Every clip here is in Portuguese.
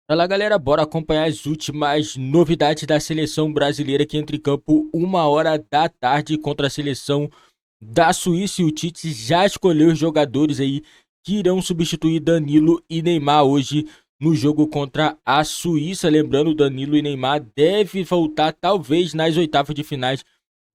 Fala galera, bora acompanhar as últimas novidades da seleção brasileira que entra em campo 1 hora da tarde contra a seleção da Suíça. E o Tite já escolheu os jogadores aí que irão substituir Danilo e Neymar hoje no jogo contra a Suíça. Lembrando, Danilo e Neymar devem voltar talvez nas oitavas de finais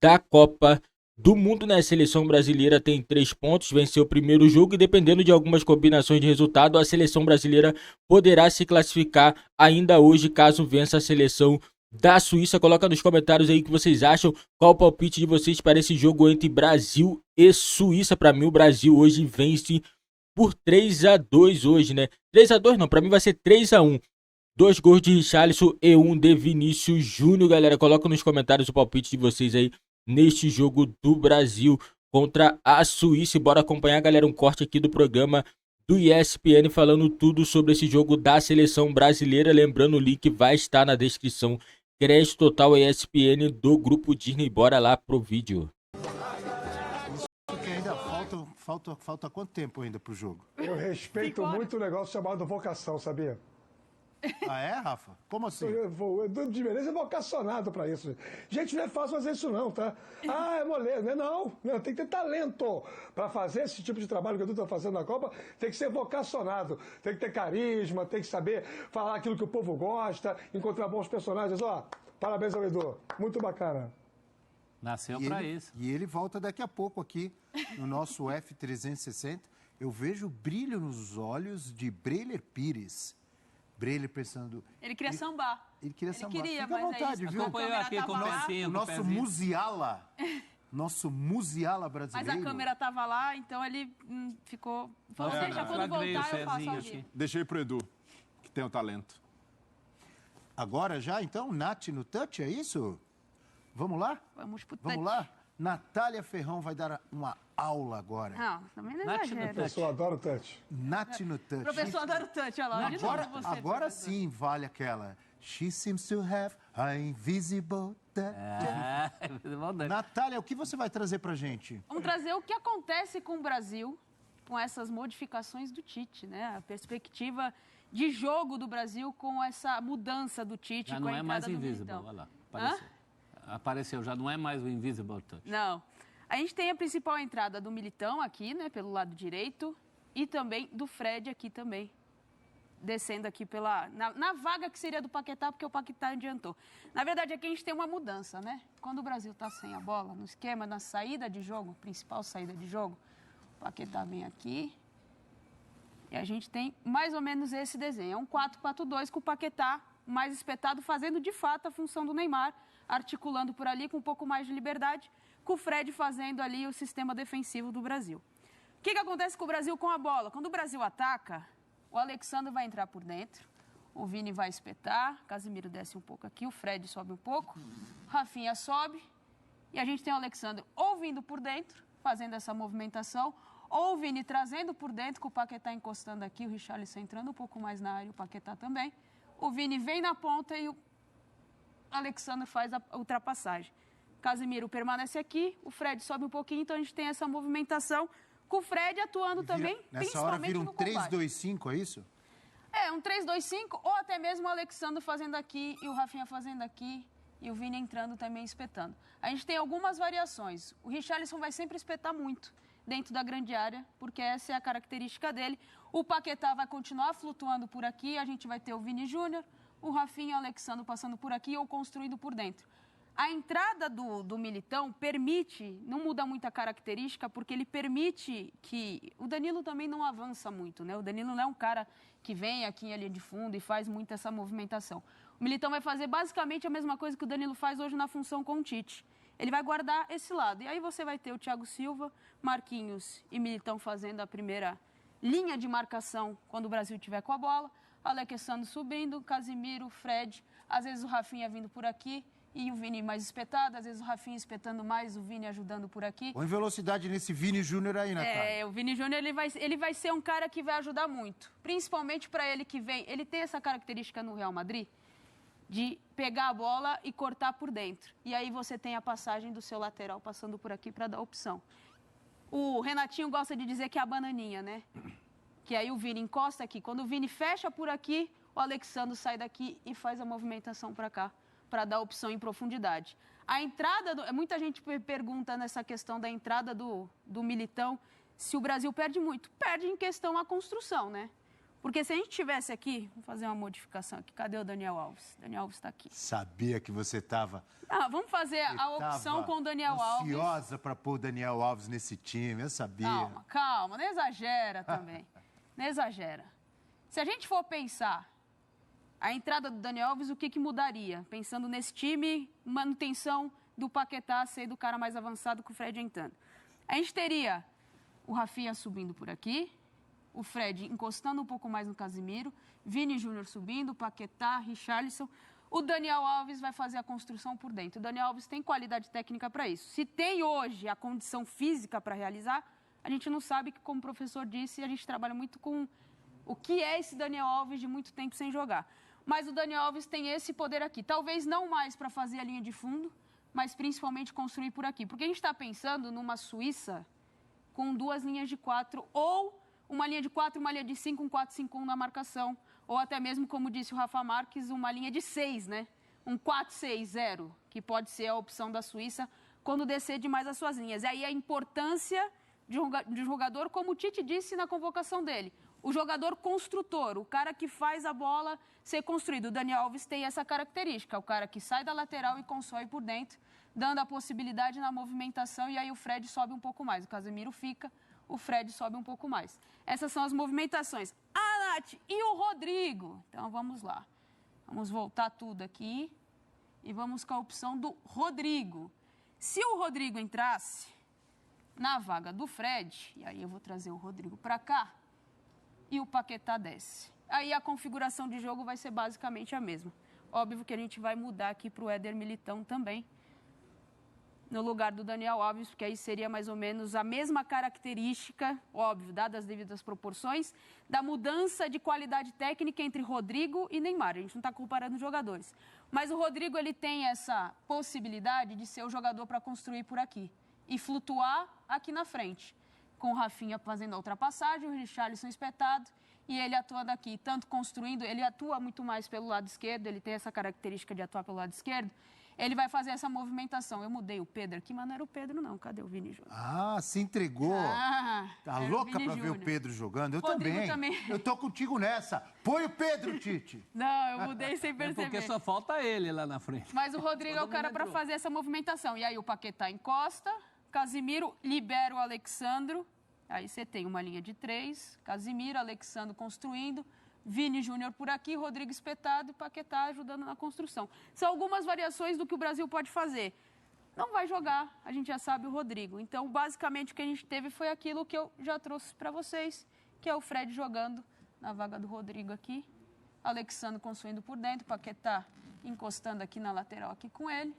da Copa do Mundo, né? A seleção brasileira tem 3 pontos, venceu o primeiro jogo e dependendo de algumas combinações de resultado, a seleção brasileira poderá se classificar ainda hoje caso vença a seleção da Suíça. Coloca nos comentários aí o que vocês acham, qual o palpite de vocês para esse jogo entre Brasil e Suíça. Para mim o Brasil hoje vence por 3-2 hoje, né? 3-2 não, para mim vai ser 3-1. 2 gols de Richarlison e um de Vinícius Júnior, galera. Coloca nos comentários o palpite de vocês aí neste jogo do Brasil contra a Suíça. E bora acompanhar, galera, um corte aqui do programa do ESPN falando tudo sobre esse jogo da seleção brasileira. Lembrando, o link vai estar na descrição. Crédito total ESPN do Grupo Disney. Bora lá pro vídeo. Porque ainda falta quanto tempo ainda pro jogo? Eu respeito muito o negócio chamado vocação, sabia? Ah, é, Rafa? Como assim? Eu de beleza é vocacionado pra isso. Gente, não é fácil fazer isso não, tá? Ah, é moleza. Não, tem que ter talento. Pra fazer esse tipo de trabalho que eu tô fazendo na Copa, tem que ser vocacionado. Tem que ter carisma, tem que saber falar aquilo que o povo gosta, encontrar bons personagens. Ó, parabéns ao Edu. Muito bacana. Nasceu para isso. E ele volta daqui a pouco aqui no nosso F360. Eu vejo brilho nos olhos de Breiler Pires. Breiler pensando... Ele queria sambar. Ele queria sambar. Queria, Fica à vontade, é isso. viu? Acompanhou aqui com o pezinho, O nosso Musiala. Nosso Musiala brasileiro. Mas a câmera tava lá, então ele ficou... Falou, deixa, quando voltar eu faço ao vivo. Deixei pro Edu, que tem o talento. Agora já, então, Nath no touch, é isso? Vamos lá? Vamos pro Vamos touch. lá? Natália Ferrão vai dar uma aula agora. Não, também não Nath no exagera. O pessoal adora o touch. Nath no touch. Professor adora o touch, olha lá. De novo você, Agora professor. sim vale aquela. She seems to have a invisible touch. Natália, o que você vai trazer pra gente? Vamos trazer o que acontece com o Brasil, com essas modificações do Tite, né? A perspectiva de jogo do Brasil com essa mudança do Tite, Já com não a é mais entrada do Invisible, Militão. olha lá. Apareceu. Apareceu, já não é mais o Invisible Touch. Não. A gente tem a principal entrada do Militão aqui, né, pelo lado direito, e também do Fred aqui também, descendo aqui na vaga que seria do Paquetá, porque o Paquetá adiantou. Na verdade, aqui a gente tem uma mudança, né? Quando o Brasil está sem a bola, no esquema, na saída de jogo, principal saída de jogo, o Paquetá vem aqui e a gente tem mais ou menos esse desenho. É um 4-4-2 com o Paquetá mais espetado, fazendo de fato a função do Neymar, articulando por ali com um pouco mais de liberdade, com o Fred fazendo ali o sistema defensivo do Brasil. O que acontece com o Brasil com a bola? Quando o Brasil ataca, o Alexandre vai entrar por dentro, o Vini vai espetar, Casemiro desce um pouco aqui, o Fred sobe um pouco, Rafinha sobe, e a gente tem o Alexandre ou vindo por dentro, fazendo essa movimentação, ou o Vini trazendo por dentro, com o Paquetá encostando aqui, o Richarlison entrando um pouco mais na área, o Paquetá também. O Vini vem na ponta e o Alexandre faz a ultrapassagem. Casemiro permanece aqui, o Fred sobe um pouquinho, então a gente tem essa movimentação com o Fred atuando também, Nessa hora principalmente vira um no combate. 3-2-5, é isso? É, um 3-2-5, ou até mesmo o Alexandre fazendo aqui e o Rafinha fazendo aqui e o Vini entrando também espetando. A gente tem algumas variações. O Richarlison vai sempre espetar muito dentro da grande área, porque essa é a característica dele. O Paquetá vai continuar flutuando por aqui, a gente vai ter o Vini Júnior, o Rafinha e o Alexandre passando por aqui ou construindo por dentro. A entrada do Militão permite, não muda muita característica, porque ele permite que... O Danilo também não avança muito, né? O Danilo não é um cara que vem aqui em linha de fundo e faz muito essa movimentação. O Militão vai fazer basicamente a mesma coisa que o Danilo faz hoje na função com o Tite. Ele vai guardar esse lado. E aí você vai ter o Thiago Silva, Marquinhos e Militão fazendo a primeira linha de marcação quando o Brasil estiver com a bola. Alexandre subindo, Casemiro, Fred, às vezes o Rafinha vindo por aqui e o Vini mais espetado, às vezes o Rafinha espetando mais, o Vini ajudando por aqui. Põe velocidade nesse Vini Júnior aí, Natália. É, o Vini Júnior ele vai ser um cara que vai ajudar muito, principalmente para ele que vem. Ele tem essa característica no Real Madrid de pegar a bola e cortar por dentro. E aí você tem a passagem do seu lateral passando por aqui para dar opção. O Renatinho gosta de dizer que é a bananinha, né? Que aí o Vini encosta aqui. Quando o Vini fecha por aqui, o Alexandro sai daqui e faz a movimentação para cá, para dar opção em profundidade. A entrada, muita gente pergunta nessa questão da entrada do Militão, se o Brasil perde muito. Perde em questão a construção, né? Porque se a gente tivesse aqui, vou fazer uma modificação aqui, cadê o Daniel Alves? Daniel Alves está aqui. Sabia que você estava... Vamos fazer a opção com o Daniel Alves. Ansiosa para pôr o Daniel Alves nesse time, eu sabia. Calma, não exagera também. Não exagera. Se a gente for pensar a entrada do Daniel Alves, o que mudaria? Pensando nesse time, manutenção do Paquetá ser do cara mais avançado com o Fred entrando. A gente teria o Rafinha subindo por aqui, o Fred encostando um pouco mais no Casimiro, Vini Júnior subindo, Paquetá, Richarlison. O Daniel Alves vai fazer a construção por dentro. O Daniel Alves tem qualidade técnica para isso. Se tem hoje a condição física para realizar, a gente não sabe que, como o professor disse, a gente trabalha muito com o que é esse Daniel Alves de muito tempo sem jogar. Mas o Daniel Alves tem esse poder aqui. Talvez não mais para fazer a linha de fundo, mas principalmente construir por aqui. Porque a gente está pensando numa Suíça com 2 linhas de 4 ou uma linha de 4 e uma linha de 5, um 4-5-1 na marcação. Ou até mesmo, como disse o Rafa Marques, uma linha de 6, né? Um 4-6-0, que pode ser a opção da Suíça quando descer demais as suas linhas. E aí a importância de um jogador, como o Tite disse na convocação dele, o jogador construtor, o cara que faz a bola ser construída. O Daniel Alves tem essa característica, o cara que sai da lateral e constrói por dentro, dando a possibilidade na movimentação, e aí o Fred sobe um pouco mais. O Casemiro fica, o Fred sobe um pouco mais. Essas são as movimentações. Nath, e o Rodrigo? Então, vamos lá. Vamos voltar tudo aqui e vamos com a opção do Rodrigo. Se o Rodrigo entrasse na vaga do Fred, e aí eu vou trazer o Rodrigo para cá, e o Paquetá desce. Aí a configuração de jogo vai ser basicamente a mesma. Óbvio que a gente vai mudar aqui para o Éder Militão também, no lugar do Daniel Alves, porque aí seria mais ou menos a mesma característica, óbvio, dadas as devidas proporções, da mudança de qualidade técnica entre Rodrigo e Neymar. A gente não está comparando jogadores. Mas o Rodrigo, ele tem essa possibilidade de ser o jogador para construir por aqui e flutuar aqui na frente, com o Rafinha fazendo a ultrapassagem, o Richarlison espetado e ele atuando aqui, tanto construindo, ele atua muito mais pelo lado esquerdo, ele tem essa característica de atuar pelo lado esquerdo. Ele vai fazer essa movimentação. Eu mudei o Pedro aqui, mas não era o Pedro, não. Cadê o Vini Júnior? Se entregou. Tá louca pra ver o Pedro jogando? Eu também. Eu tô contigo nessa. Põe o Pedro, Tite. Não, eu mudei sem perceber. Porque só falta ele lá na frente. Mas o Rodrigo é o cara para fazer essa movimentação. E aí o Paquetá encosta, Casimiro libera o Alexandro. Aí você tem uma linha de 3, Casimiro, Alexandro construindo, Vini Júnior por aqui, Rodrigo espetado e Paquetá ajudando na construção. São algumas variações do que o Brasil pode fazer. Não vai jogar, a gente já sabe, o Rodrigo. Então, basicamente, o que a gente teve foi aquilo que eu já trouxe para vocês, que é o Fred jogando na vaga do Rodrigo aqui, Alexandro construindo por dentro, Paquetá encostando aqui na lateral aqui com ele,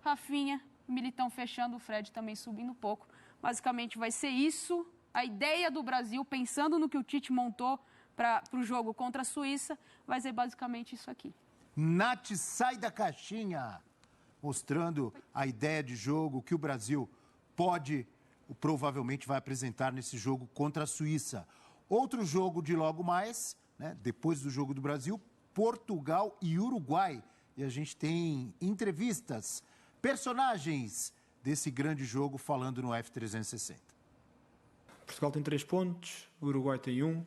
Rafinha, Militão fechando, o Fred também subindo um pouco. Basicamente, vai ser isso. A ideia do Brasil, pensando no que o Tite montou para o jogo contra a Suíça, vai ser basicamente isso aqui. Nath, sai da caixinha, mostrando a ideia de jogo que o Brasil pode, ou provavelmente vai apresentar nesse jogo contra a Suíça. Outro jogo de logo mais, né, depois do jogo do Brasil, Portugal e Uruguai. E a gente tem entrevistas, personagens desse grande jogo falando no F360. Portugal tem 3 pontos, o Uruguai tem 1.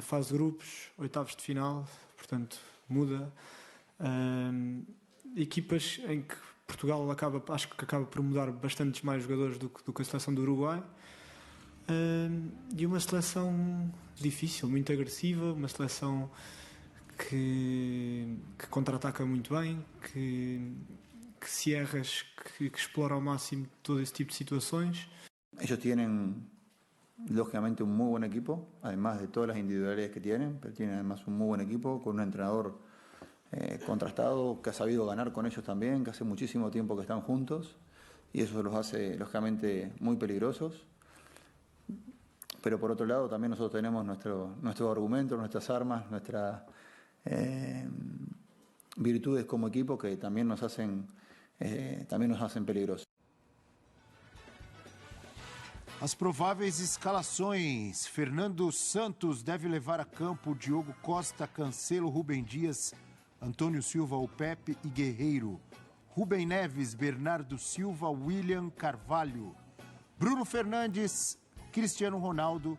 Fase de grupos, oitavos de final, portanto muda. Equipas em que Portugal acho que acaba por mudar bastantes mais jogadores do que a seleção do Uruguai. E uma seleção difícil, muito agressiva, uma seleção que contra-ataca muito bem, que se erras, que explora ao máximo todo ese tipo de situaciones. Ellos tienen lógicamente un muy buen equipo, además de todas las individualidades que tienen, pero tienen además un muy buen equipo con un entrenador contrastado que ha sabido ganar con ellos también, que hace muchísimo tiempo que están juntos y eso los hace lógicamente muy peligrosos. Pero por otro lado también nosotros tenemos nuestros argumentos, nuestras armas, nuestras virtudes como equipo que también nos hacen peligrosos. As prováveis escalações. Fernando Santos deve levar a campo Diogo Costa, Cancelo, Rubem Dias, Antônio Silva, o Pepe e Guerreiro. Rubem Neves, Bernardo Silva, William Carvalho. Bruno Fernandes, Cristiano Ronaldo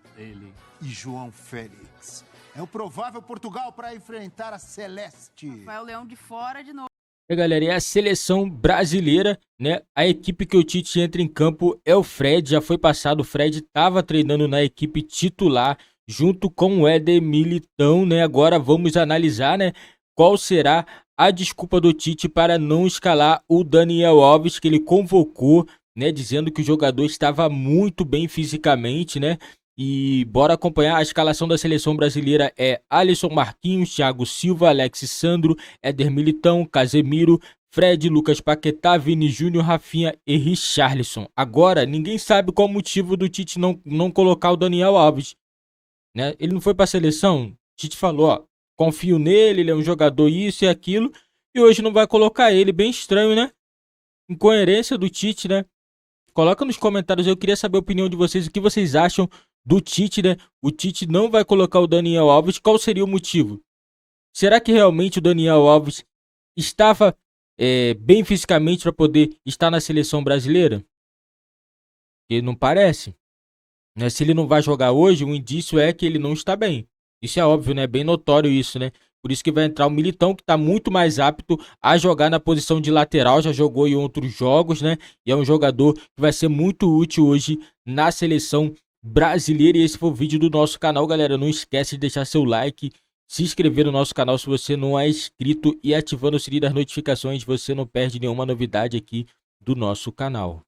e João Félix. É o provável Portugal para enfrentar a Celeste. Vai o Leão de fora de novo. Galera, é a seleção brasileira, né? A equipe que o Tite entra em campo é o Fred, já foi passado, o Fred estava treinando na equipe titular junto com o Éder Militão, né? Agora vamos analisar, né, qual será a desculpa do Tite para não escalar o Daniel Alves, que ele convocou, né, dizendo que o jogador estava muito bem fisicamente, né? E bora acompanhar. A escalação da seleção brasileira é Alisson, Marquinhos, Thiago Silva, Alex Sandro, Éder Militão, Casemiro, Fred, Lucas Paquetá, Vini Júnior, Rafinha e Richarlison. Agora, ninguém sabe qual o motivo do Tite não colocar o Daniel Alves, né? Ele não foi para a seleção. O Tite falou, ó, confio nele, ele é um jogador isso e aquilo, e hoje não vai colocar ele. Bem estranho, né? Incoerência do Tite, né? Coloca nos comentários, eu queria saber a opinião de vocês, o que vocês acham do Tite, né? O Tite não vai colocar o Daniel Alves, qual seria o motivo? Será que realmente o Daniel Alves estava bem fisicamente para poder estar na seleção brasileira? Porque não parece, né? Se ele não vai jogar hoje, o indício é que ele não está bem. Isso é óbvio, né? Bem notório isso, né? Por isso que vai entrar o Militão, que está muito mais apto a jogar na posição de lateral, já jogou em outros jogos, né? E é um jogador que vai ser muito útil hoje na seleção brasileira. E esse foi o vídeo do nosso canal, galera. Não esquece de deixar seu like, se inscrever no nosso canal se você não é inscrito e ativando o sininho das notificações, você não perde nenhuma novidade aqui do nosso canal.